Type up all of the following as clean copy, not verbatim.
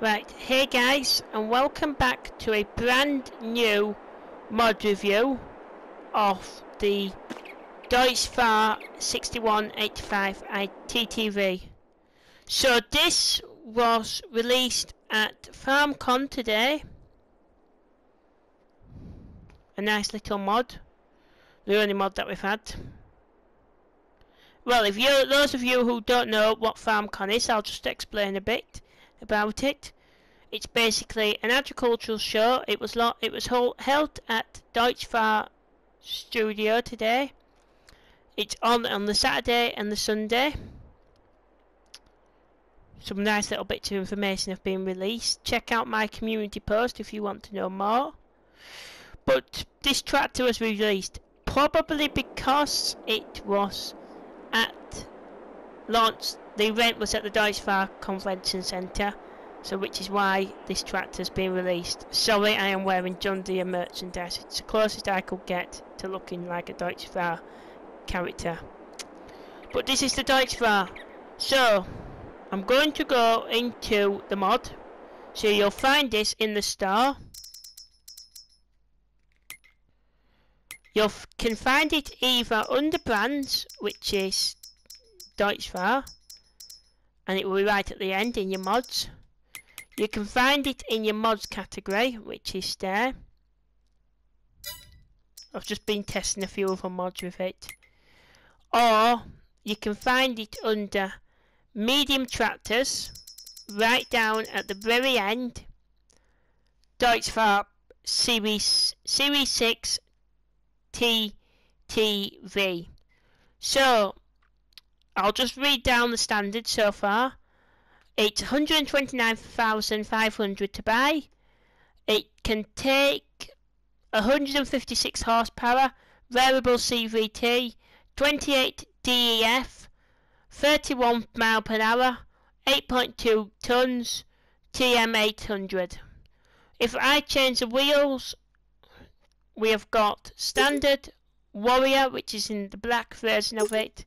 Right, hey guys, and welcome back to a brand new mod review of the Deutz Fs22 TTV. So this was released at Farmcon today. A nice little mod, the only mod that we've had. Well, those of you who don't know what Farmcon is, I'll just explain a bit about it. It's basically an agricultural show. It was held at Deutz Studio today. It's on the Saturday and the Sunday. Some nice little bits of information have been released. Check out my community post if you want to know more. But this tractor was released probably because it was at launch. The event was at the Deutz Convention Centre. So which is why this tractor's been released. Sorry, I am wearing John Deere merchandise. It's the closest I could get to looking like a Deutz character. But this is the Deutz. So I'm going to go into the mod. So you'll find this in the store. You can find it either under brands, which is Deutz, and it will be right at the end in your mods. You can find it in your mods category, which is there. I've just been testing a few other mods with it. Or you can find it under medium tractors, right down at the very end. Deutz Series 6 TTV. So I'll just read down the standards so far. It's 129,500 to buy. It can take 156 horsepower, variable CVT, 28 DEF, 31 mile per hour, 8.2 tons, TM800. If I change the wheels, we have got standard, warrior, which is in the black version of it,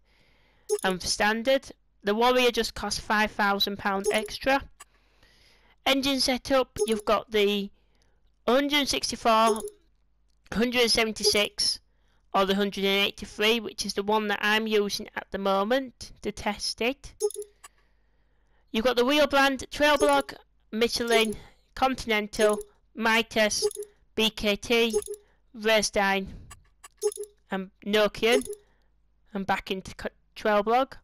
and standard. The Warrior just costs £5,000 extra. Engine setup, you've got the 164, 176 or the 183, which is the one that I'm using at the moment to test it. You've got the wheel brand, Trailblog, Michelin, Continental, Mitas, BKT, Verstein and Nokian, and back into Trailblog.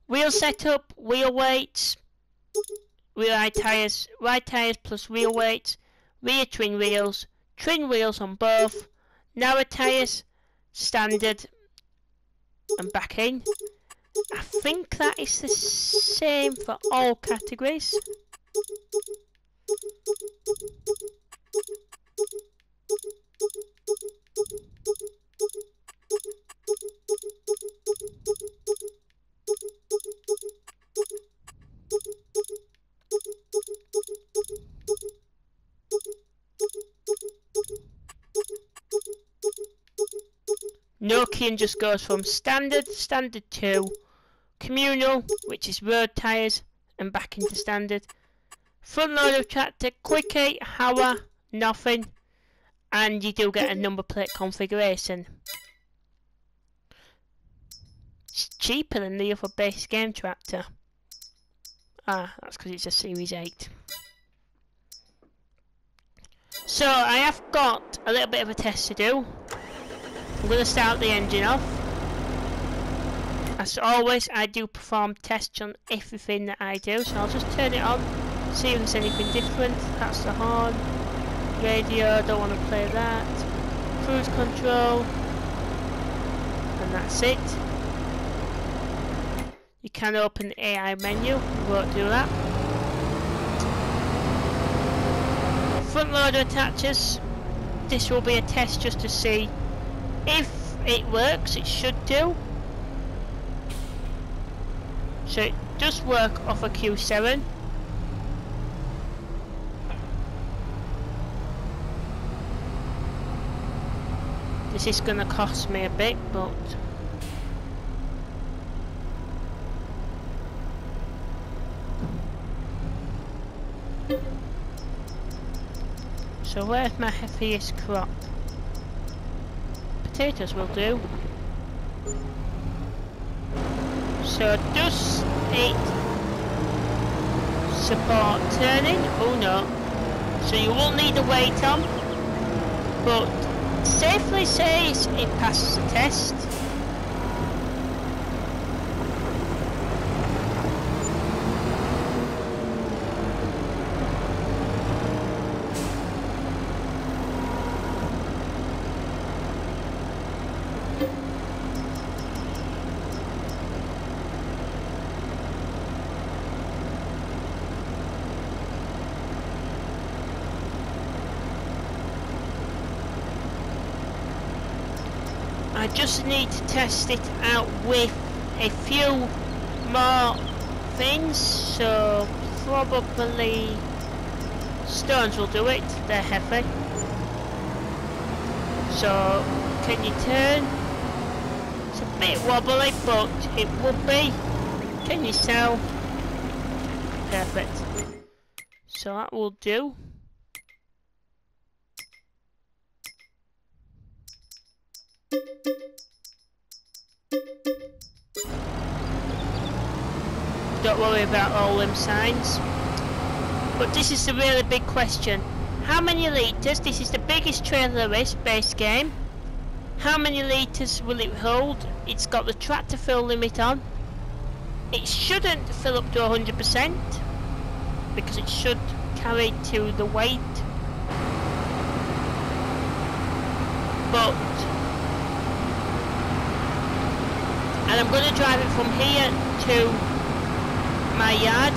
Wheel setup, wheel weights, right tyres plus wheel weights, rear twin wheels on both, narrow tyres, standard, and back in. I think that is the same for all categories. Nokian just goes from standard 2, communal, which is road tyres, and back into standard. Front loader tractor, quickie, hour, nothing, and you do get a number plate configuration. It's cheaper than the other base game tractor. Ah, that's because it's a Series 8. So I have got a little bit of a test to do. I'm going to start the engine off. As always, I do perform tests on everything that I do, so I'll just turn it on, see if there's anything different. That's the horn, radio, don't want to play that, cruise control, and that's it. You can open the AI menu, we won't do that. Front loader attaches. This will be a test just to see if it works. It should do. So it does work off a Q7. This is going to cost me a bit, but So where's my heaviest crop? Potatoes will do. So does it support turning? Oh no. So you will need a weight on, but safely says it passes the test. I just need to test it out with a few more things, so probably stones will do it, they're heavy. So, can you turn? It's a bit wobbly, but it would be. Can you sell? Perfect. So that will do. Don't worry about all them signs. But this is the really big question. How many litres? This is the biggest trailer there is, base game. How many litres will it hold? It's got the tractor fill limit on. It shouldn't fill up to 100% because it should carry to the weight. But and I'm going to drive it from here to my yard.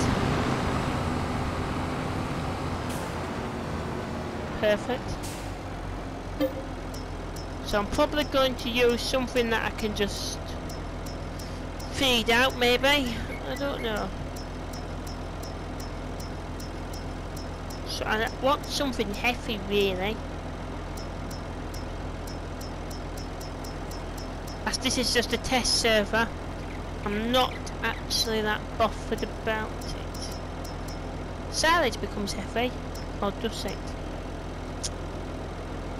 Perfect. So I'm probably going to use something that I can just feed out, maybe. I don't know. So I want something heavy, really. As this is just a test server, I'm not actually that bothered about it. Silage becomes heavy, or does it?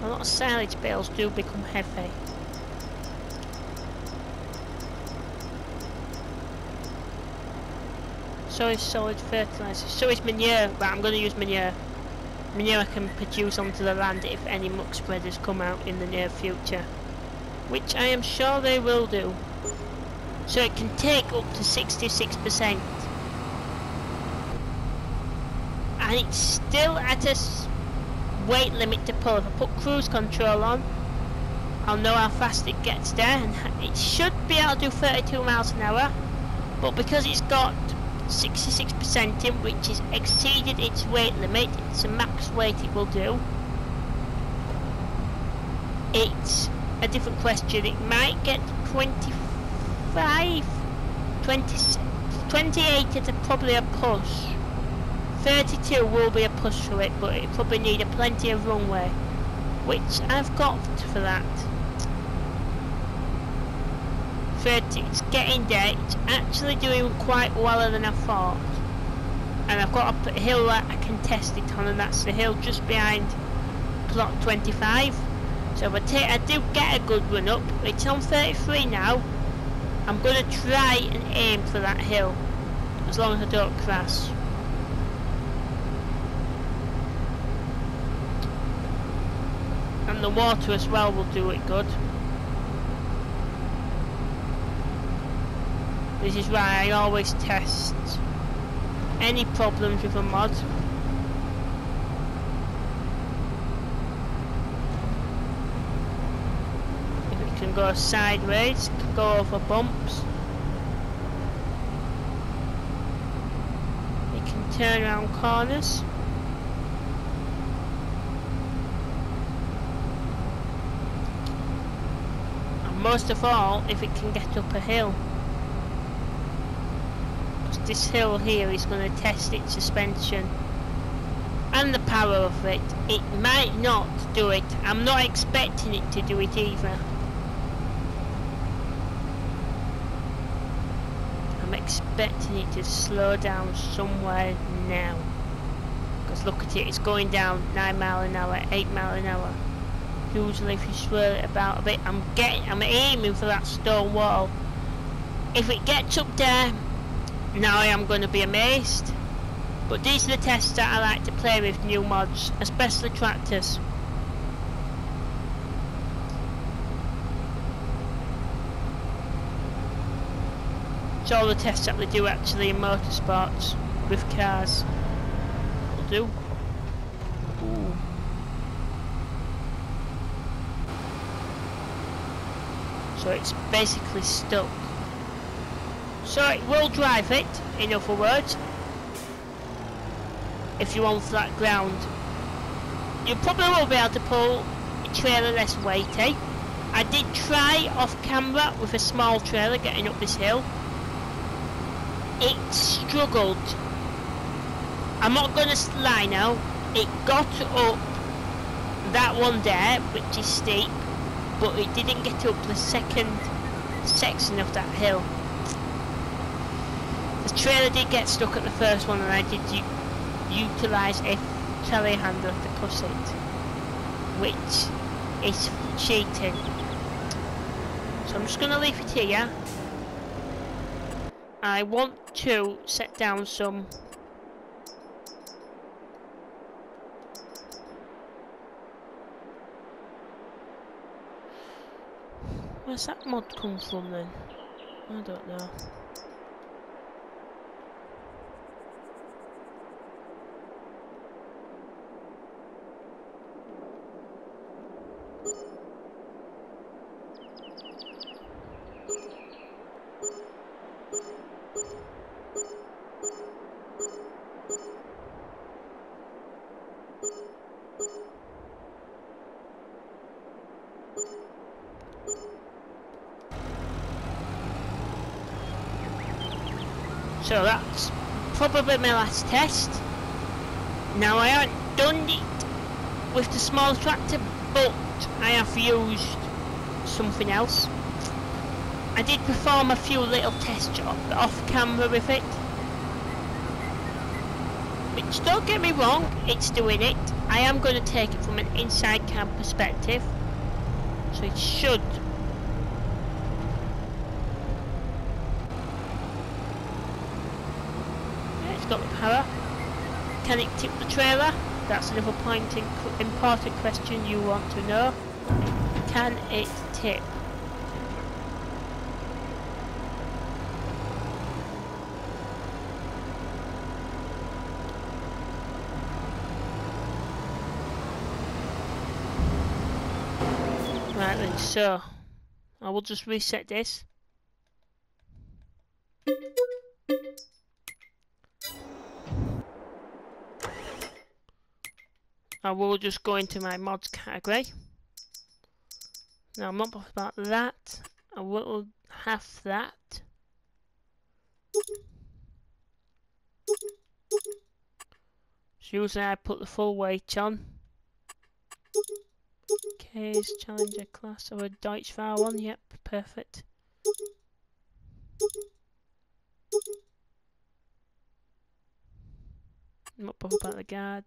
A lot of silage bales do become heavy. So is solid fertiliser, so is manure, but I'm going to use manure. Manure I can produce onto the land if any muck spreaders come out in the near future. Which I am sure they will do. So it can take up to 66%. And it's still at a weight limit to pull. If I put cruise control on, I'll know how fast it gets there. And it should be able to do 32 miles an hour. But because it's got 66% in, which is exceeded its weight limit, it's a max weight it will do. It's a different question. It might get 25, 20, 28 is probably a push. 32 will be a push for it, but it probably need a plenty of runway, which I've got for that. 30, it's getting there. It's actually doing quite well than I thought. And I've got a hill that I can test it on, and that's the hill just behind plot 25. So if I do get a good run up, it's on 33 now. I'm going to try and aim for that hill, as long as I don't crash. And the water as well will do it good. This is why I always test any problems with a mod. If it can go sideways, it can go over bumps. It can turn around corners. And most of all, if it can get up a hill. This hill here is going to test its suspension and the power of it. It might not do it. I'm not expecting it to do it either. I'm expecting it to slow down somewhere now. just look at it, it's going down 9 mile an hour, 8 mile an hour. Usually if you swirl it about a bit, I'm aiming for that stone wall. If it gets up there, now I am going to be amazed. But these are the tests that I like to play with new mods, especially tractors. It's all the tests that they do actually in motorsports with cars. Will do. Ooh. So it's basically stuck. So it will drive it, in other words, if you're on flat ground. You probably will be able to pull a trailer less weighty. I did try off camera with a small trailer getting up this hill. It struggled. I'm not going to lie now, it got up that one there, which is steep, but it didn't get up the second section of that hill. The trailer did get stuck at the first one, and I did utilise a telehandler to push it, which is cheating. So I'm just going to leave it here. I want to set down some where's that mod come from then? I don't know. So that's probably my last test. Now I haven't done it with the small tractor, but I have used something else. I did perform a few little tests off camera with it. Which, don't get me wrong, it's doing it. I am going to take it from an inside cam perspective. So it should. Got the power. Can it tip the trailer? That's another important question you want to know. Can it tip? Right then, so I will just reset this. I will just go into my mods category. Now I'm not bothered about that. I will have that. So usually I put the full weight on. Case Challenger class or a Deutz one. Yep, perfect. I'm not bothered about the guard.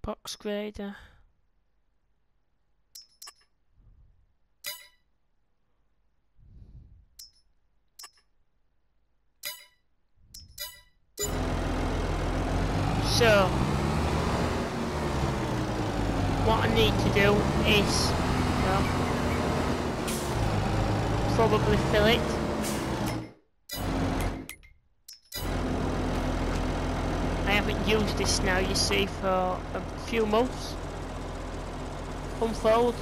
Box grader. So, what I need to do is, probably fill it. I haven't used this now, you see, for a few months. Unfold.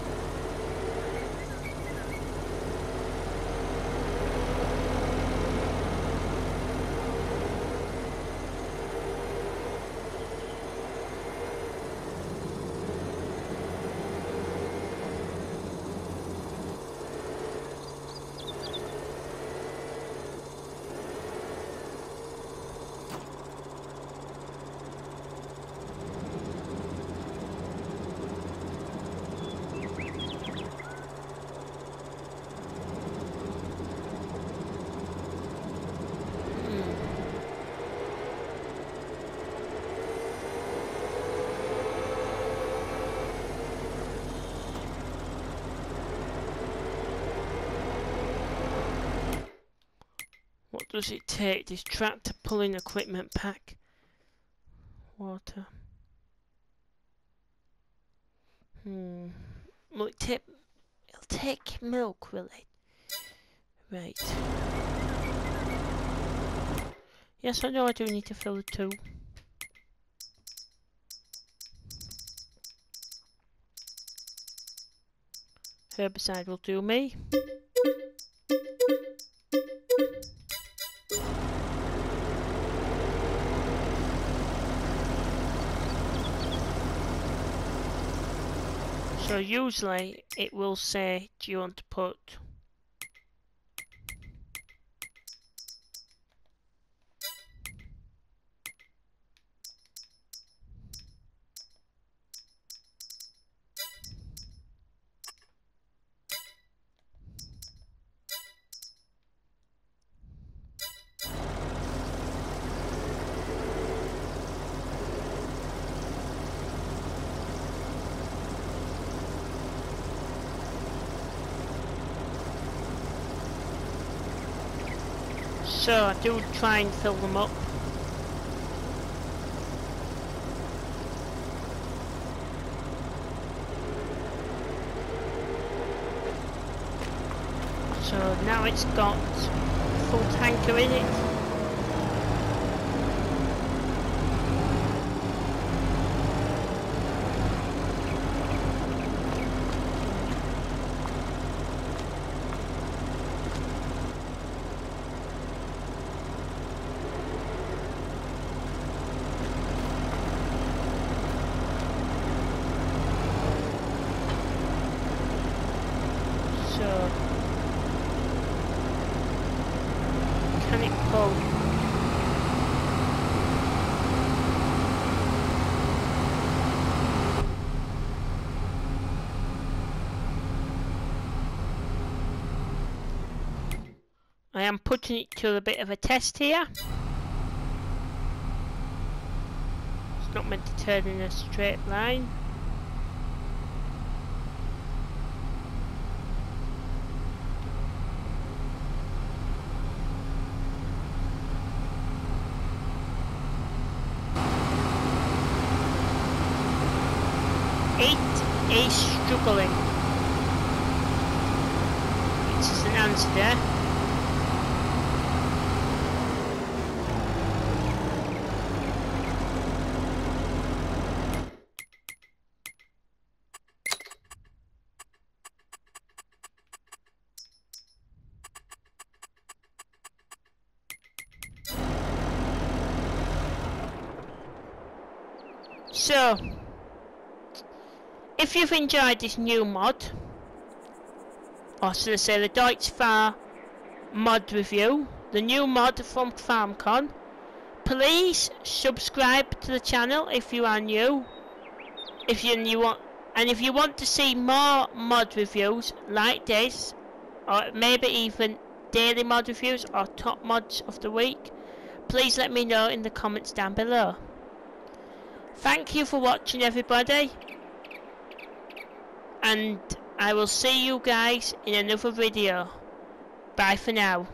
What does it take? This tractor pulling equipment pack. Water. Will it take... It'll take milk, will it? Right. Yes, I know I do need to fill the 2. Herbicide will do me. So usually it will say, do you want to put so I do try and fill them up. So now it's got a full tanker in it. I am putting it to a bit of a test here. It's not meant to turn in a straight line. It is struggling. Which is an answer there. So, if you've enjoyed this new mod, or should I say the Deutz mod review, the new mod from Farmcon, please subscribe to the channel if you are new. If you're new, and if you want to see more mod reviews like this, or maybe even daily mod reviews or top mods of the week, please let me know in the comments down below. Thank you for watching, everybody, and I will see you guys in another video. Bye for now.